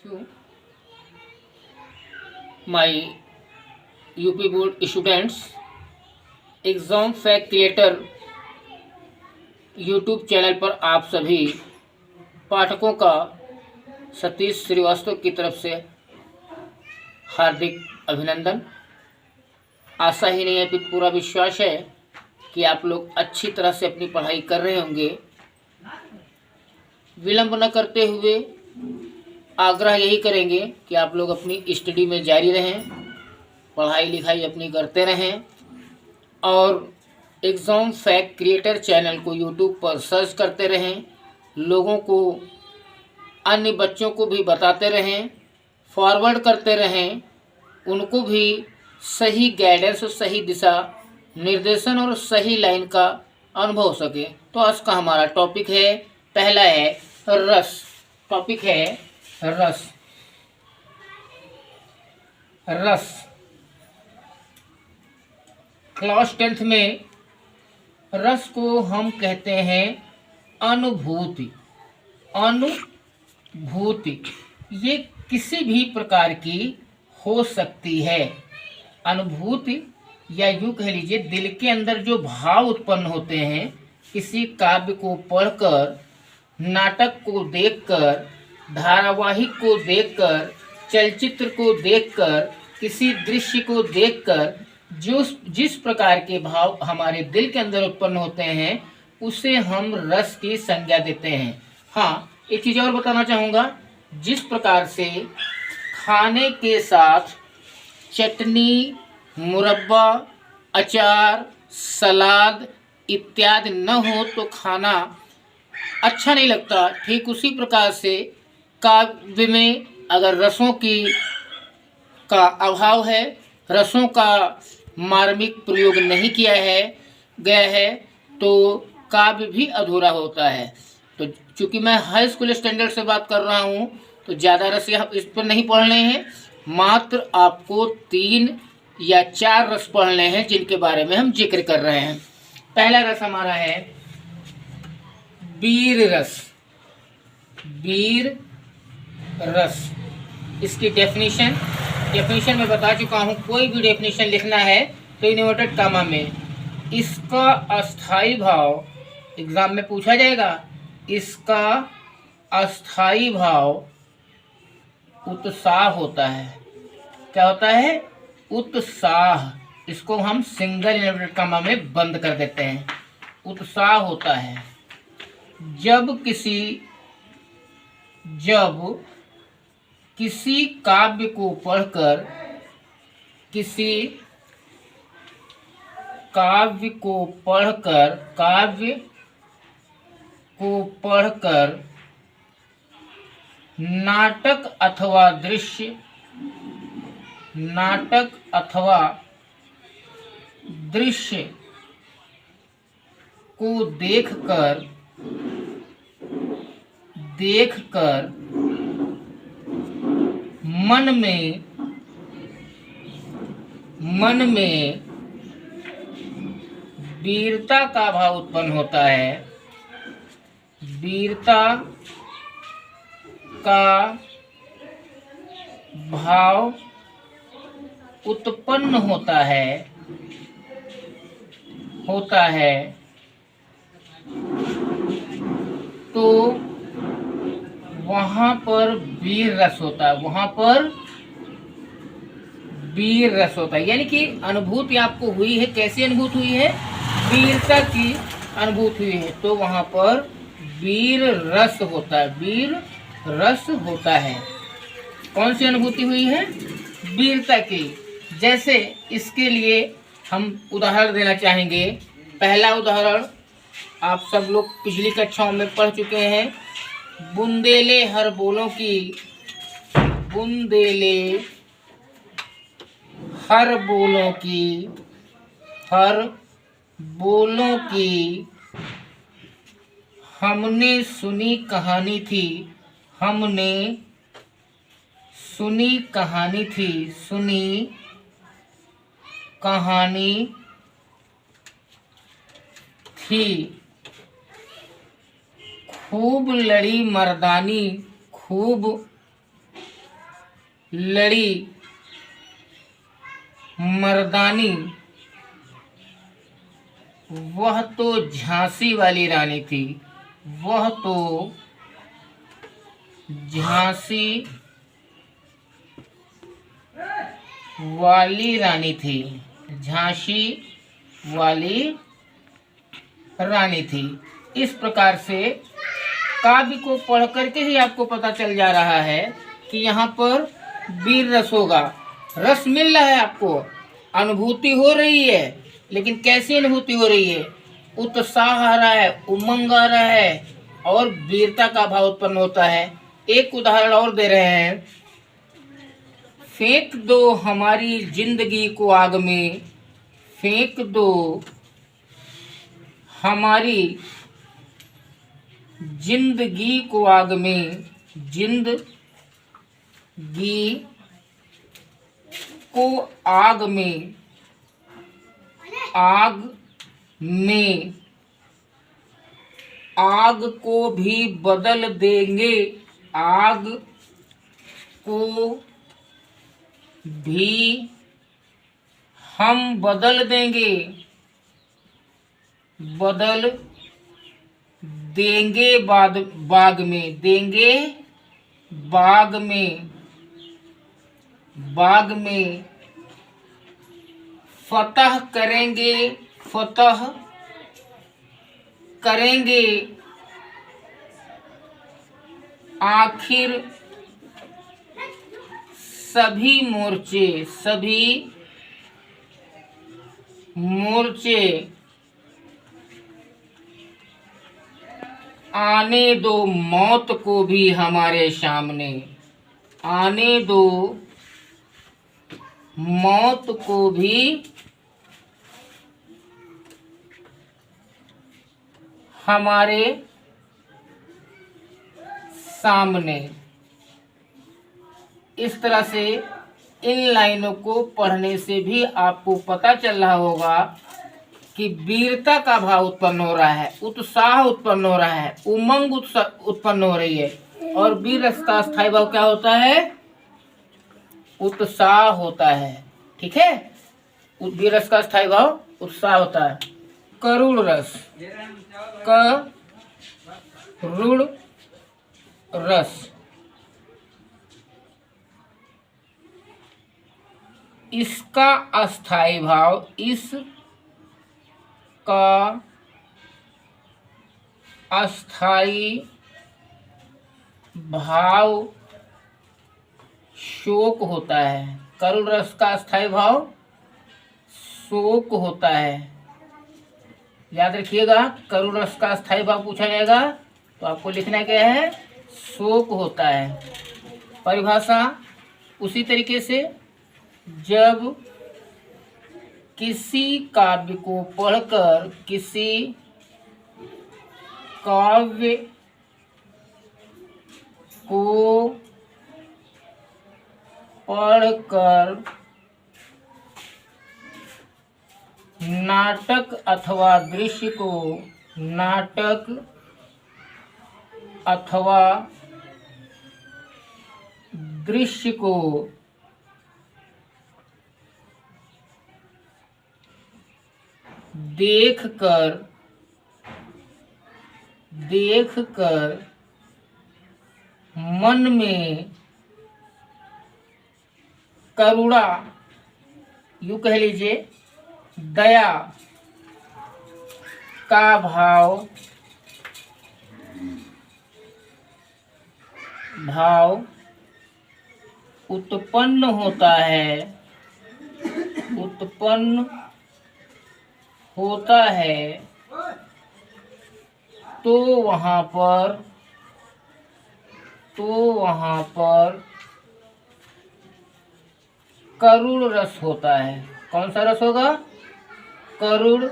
to my UP board students, exam fact creator YouTube channel पर आप सभी पाठकों का सतीश श्रीवास्तव की तरफ से हार्दिक अभिनंदन। आशा ही नहीं है कि पूरा विश्वास है कि आप लोग अच्छी तरह से अपनी पढ़ाई कर रहे होंगे। विलंब न करते हुए आग्रह यही करेंगे कि आप लोग अपनी स्टडी में जारी रहें, पढ़ाई लिखाई अपनी करते रहें और एग्ज़ाम फैक्ट क्रिएटर चैनल को यूट्यूब पर सर्च करते रहें, लोगों को, अन्य बच्चों को भी बताते रहें, फॉरवर्ड करते रहें, उनको भी सही गाइडेंस और सही दिशा निर्देशन और सही लाइन का अनुभव हो सके। तो आज का हमारा टॉपिक है, पहला है रस। टॉपिक है रस। रस क्लास 10th में रस को हम कहते हैं अनुभूति। अनुभूति ये किसी भी प्रकार की हो सकती है। अनुभूति या यूँ कह लीजिए दिल के अंदर जो भाव उत्पन्न होते हैं, किसी काव्य को पढ़कर, नाटक को देखकर, धारावाहिक को देखकर, चलचित्र को देखकर, किसी दृश्य को देखकर जिस प्रकार के भाव हमारे दिल के अंदर उत्पन्न होते हैं उसे हम रस की संज्ञा देते हैं। हाँ, एक चीज़ और बताना चाहूँगा, जिस प्रकार से खाने के साथ चटनी, मुरब्बा, अचार, सलाद इत्यादि न हो तो खाना अच्छा नहीं लगता, ठीक उसी प्रकार से काव्य में अगर रसों का अभाव है, रसों का मार्मिक प्रयोग नहीं गया है तो काव्य भी अधूरा होता है। तो चूँकि मैं हाई स्कूल स्टैंडर्ड से बात कर रहा हूँ तो ज़्यादा रस यहाँ इस पर नहीं पढ़ने हैं, मात्र आपको 3 या 4 रस पढ़ने हैं जिनके बारे में हम जिक्र कर रहे हैं। पहला रस हमारा है वीर रस। वीर रस, इसकी डेफिनेशन में बता चुका हूँ। कोई भी डेफिनेशन लिखना है तो इन्वर्टेड कामा में। इसका अस्थाई भाव एग्जाम में पूछा जाएगा। इसका अस्थाई भाव उत्साह होता है। क्या होता है? उत्साह। इसको हम सिंगल इन्वर्टेड कामा में बंद कर देते हैं। उत्साह होता है जब किसी काव्य को पढ़कर, नाटक अथवा दृश्य को देखकर मन में वीरता का भाव उत्पन्न होता है। वीरता का भाव उत्पन्न होता है तो वहाँ पर वीर रस होता है। यानी कि अनुभूति आपको हुई है। कैसी अनुभूति हुई है? वीरता की अनुभूति हुई है तो वहाँ पर वीर रस होता है। कौन सी अनुभूति हुई है? वीरता की। जैसे इसके लिए हम उदाहरण देना चाहेंगे। पहला उदाहरण आप सब लोग पिछली कक्षाओं में पढ़ चुके हैं। बुंदेले हर बोलों की हमने सुनी कहानी थी। खूब लड़ी मर्दानी, खूब लड़ी मर्दानी, वह तो झांसी वाली रानी थी, वह तो झांसी वाली रानी थी, झांसी वाली रानी थी। इस प्रकार से काव्य को पढ़ करके ही आपको पता चल जा रहा है कि यहाँ पर वीर रस होगा। रस मिल रहा है, आपको अनुभूति हो रही है, लेकिन कैसी अनुभूति हो रही है? उत्साह आ रहा है, उमंग आ रहा है और वीरता का भाव उत्पन्न होता है। एक उदाहरण और दे रहे हैं। फेंक दो हमारी जिंदगी को आग में, फेंक दो हमारी जिंदगी को आग में, जिंदगी को आग में, आग में, आग को भी बदल देंगे, आग को भी हम बदल देंगे, बदल देंगे बाग में, देंगे बाग में, बाग में फतह करेंगे, फतह करेंगे आखिर सभी मोर्चे, सभी मोर्चे, आने दो मौत को भी हमारे सामने, आने दो मौत को भी हमारे सामने। इस तरह से इन लाइनों को पढ़ने से भी आपको पता चल रहा होगा कि वीरता का भाव उत्पन्न हो रहा है, उत्साह उत्पन्न हो रहा है, उमंग उत्पन्न हो रही है। और वीर रस का स्थायी भाव क्या होता है? उत्साह होता है। ठीक है, वीर रस का स्थायी भाव उत्साह होता है। करुण रस, करुण रस, इसका अस्थायी भाव, इसका अस्थायी भाव शोक होता है। करुण रस का अस्थायी भाव शोक होता है। याद रखिएगा, करुण रस का अस्थायी भाव पूछा जाएगा तो आपको लिखना क्या है? शोक होता है। परिभाषा उसी तरीके से, जब किसी काव्य को पढ़कर, किसी काव्य को पढ़कर नाटक अथवा दृश्य को, नाटक अथवा दृश्य को देखकर मन में करुणा, यूं कह लीजिए दया का भाव उत्पन्न होता है, उत्पन्न होता है, तो वहाँ पर करुण रस होता है। कौन सा रस होगा? करुण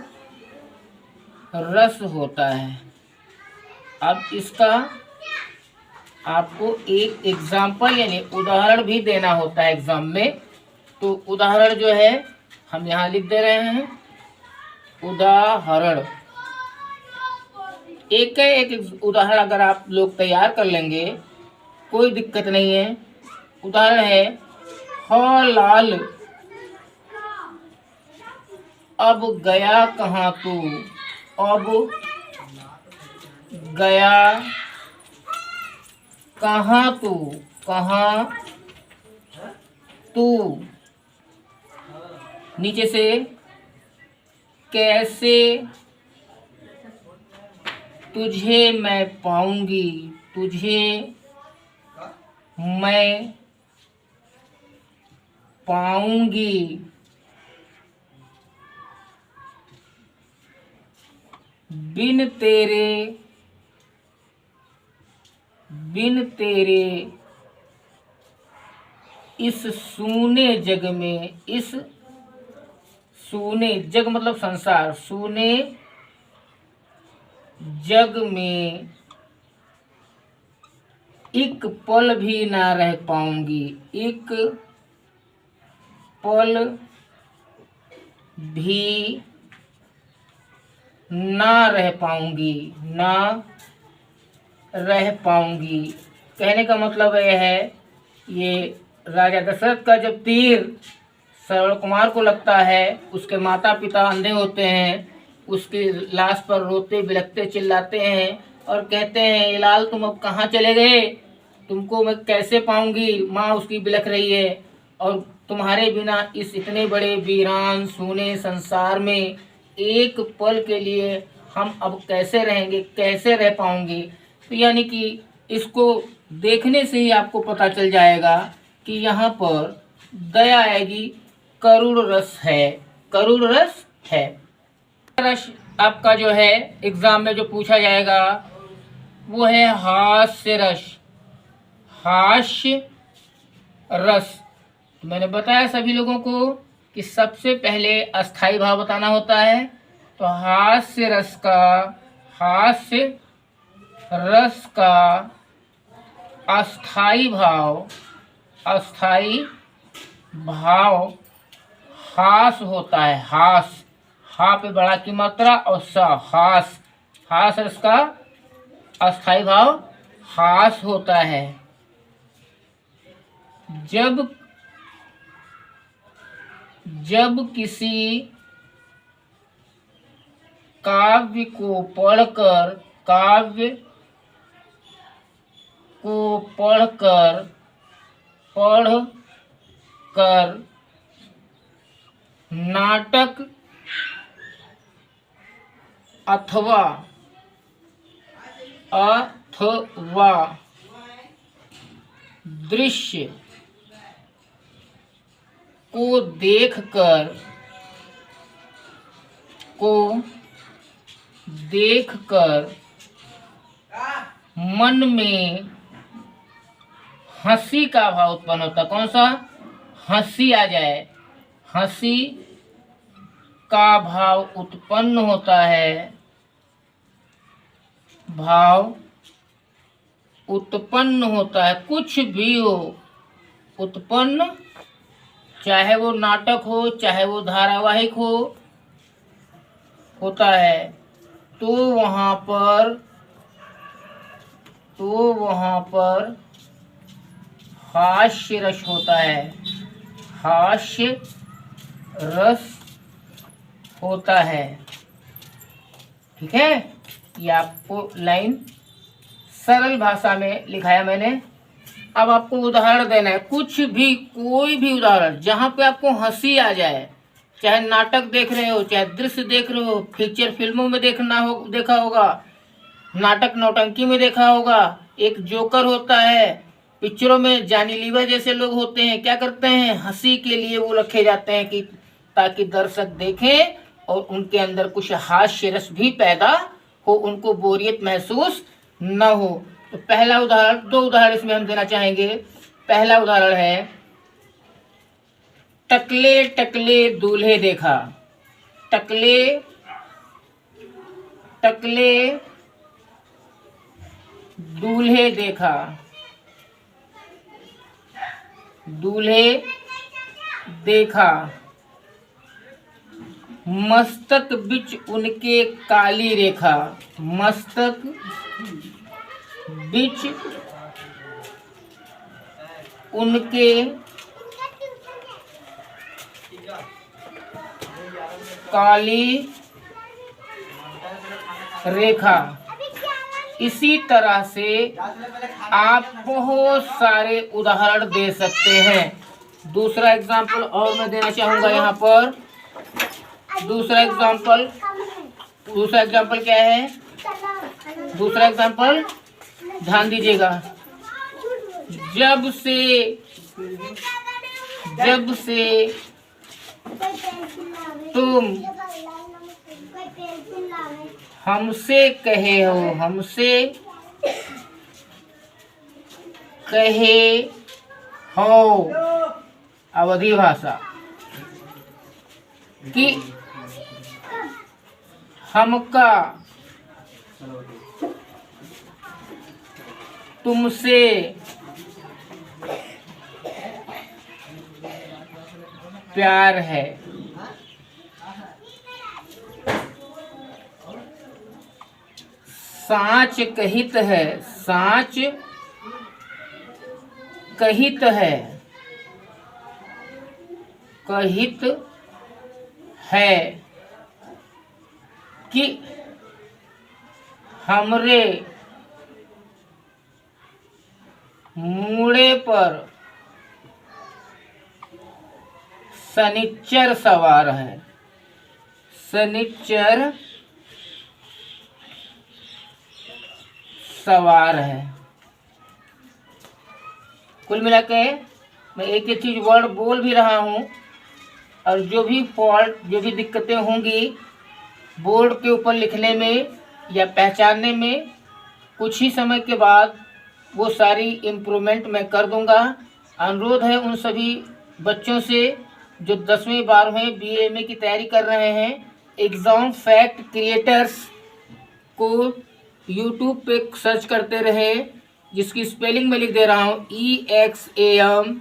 रस होता है। अब इसका आपको एक एग्जाम्पल यानी उदाहरण भी देना होता है एग्जाम में। तो उदाहरण जो है हम यहाँ लिख दे रहे हैं, उदाहरण। एक उदाहरण अगर आप लोग तैयार कर लेंगे कोई दिक्कत नहीं है। उदाहरण है, लाल अब गया कहाँ तू, अब गया कहाँ तू, कहाँ तू। नीचे से कैसे तुझे मैं पाऊंगी, तुझे मैं पाऊंगी। बिन तेरे, बिन तेरे इस सूने जग में, इस सूने जग मतलब संसार, सूने जग में एक पल भी ना रह पाऊंगी, एक पल भी ना रह पाऊंगी, ना रह पाऊंगी। कहने का मतलब यह है, ये राजा दशरथ का जब तीर श्रवण कुमार को लगता है, उसके माता पिता अंधे होते हैं, उसकी लाश पर रोते बिलखते चिल्लाते हैं और कहते हैं, ये लाल तुम अब कहाँ चले गए, तुमको मैं कैसे पाऊंगी। माँ उसकी बिलख रही है और तुम्हारे बिना इस इतने बड़े वीरान सूने संसार में एक पल के लिए हम अब कैसे रहेंगे, कैसे रह पाऊंगे। तो यानी कि इसको देखने से ही आपको पता चल जाएगा कि यहाँ पर दया आएगी, करुण रस है, करुण रस है। रस आपका जो है एग्जाम में जो पूछा जाएगा वो है हास्य रस, हास्य रस। तो मैंने बताया सभी लोगों को कि सबसे पहले अस्थाई भाव बताना होता है। तो हास्य रस का, हास्य रस का अस्थाई भाव, अस्थाई भाव हास होता है। हास, हा पे बड़ा की मात्रा और सा, हास, हास रस का अस्थाई भाव हास होता है। जब जब किसी काव्य को पढ़कर, काव्य को पढ़कर, पढ़कर नाटक अथवा अथवा दृश्य को देखकर, को देखकर मन में हंसी का भाव उत्पन्न होता। कौन सा? हंसी आ जाए, हंसी का भाव उत्पन्न होता है, भाव उत्पन्न होता है। कुछ भी हो उत्पन्न, चाहे वो नाटक हो चाहे वो धारावाहिक हो, होता है। तो वहाँ पर हास्य रस होता है, हास्य रस होता है। ठीक है, ये आपको लाइन सरल भाषा में लिखाया मैंने। अब आपको उदाहरण देना है, कुछ भी, कोई भी उदाहरण जहाँ पे आपको हंसी आ जाए। चाहे नाटक देख रहे हो, चाहे दृश्य देख रहे हो, फीचर फिल्मों में देखा होगा, नाटक नौटंकी में देखा होगा। एक जोकर होता है पिक्चरों में, जानी लीवर जैसे लोग होते हैं, क्या करते हैं, हंसी के लिए वो रखे जाते हैं कि ताकि दर्शक देखें और उनके अंदर कुछ हास्य रस भी पैदा हो, उनको बोरियत महसूस न हो। तो पहला उदाहरण, दो उदाहरण इसमें हम देना चाहेंगे। पहला उदाहरण है, टकले टकले दूल्हे देखा, टकले टकले दूल्हे देखा, दूल्हे देखा, मस्तक बिच उनके काली रेखा, मस्तक बिच उनके काली रेखा। इसी तरह से आप बहुत सारे उदाहरण दे सकते हैं। दूसरा एग्जाम्पल और मैं देना चाहूंगा यहाँ पर। दूसरा एग्जाम्पल क्या है? दूसरा एग्जाम्पल ध्यान दीजिएगा। जब से तुम हमसे कहे हो अवधी भाषा कि हमका तुमसे प्यार है। साच कहित है, साच कहित है, कहित है कि हमरे मूड़े पर शनिचर सवार है। शनिचर सवार है। कुल मिला के मैं एक एक चीज वर्ड बोल भी रहा हूँ, और जो भी फॉल्ट, जो भी दिक्कतें होंगी बोर्ड के ऊपर लिखने में या पहचानने में, कुछ ही समय के बाद वो सारी इम्प्रूवमेंट मैं कर दूंगा। अनुरोध है उन सभी बच्चों से जो 10वीं 12वीं BA की तैयारी कर रहे हैं, एग्ज़ाम फैक्ट क्रिएटर्स को यूट्यूब पे सर्च करते रहे, जिसकी स्पेलिंग में लिख दे रहा हूँ EXAMFACT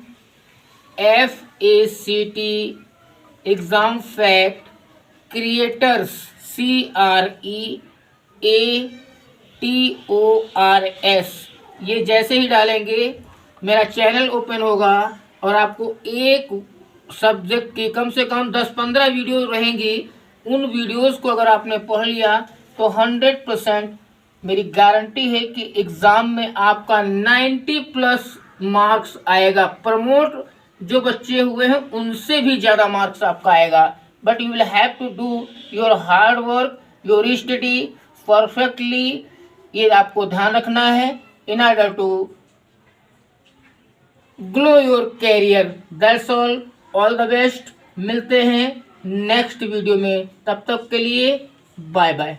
exam fact creators CREATORS। ये जैसे ही डालेंगे मेरा चैनल ओपन होगा और आपको एक सब्जेक्ट की कम से कम 10-15 वीडियो रहेंगी। उन वीडियोस को अगर आपने पढ़ लिया तो 100% मेरी गारंटी है कि एग्ज़ाम में आपका 90+ मार्क्स आएगा। प्रमोट जो बच्चे हुए हैं उनसे भी ज़्यादा मार्क्स आपका आएगा। But you will have to do your hard work, your study perfectly. ये आपको ध्यान रखना है in order to glow your career. That's all the best. मिलते हैं नेक्स्ट वीडियो में, तब तक के लिए बाय बाय।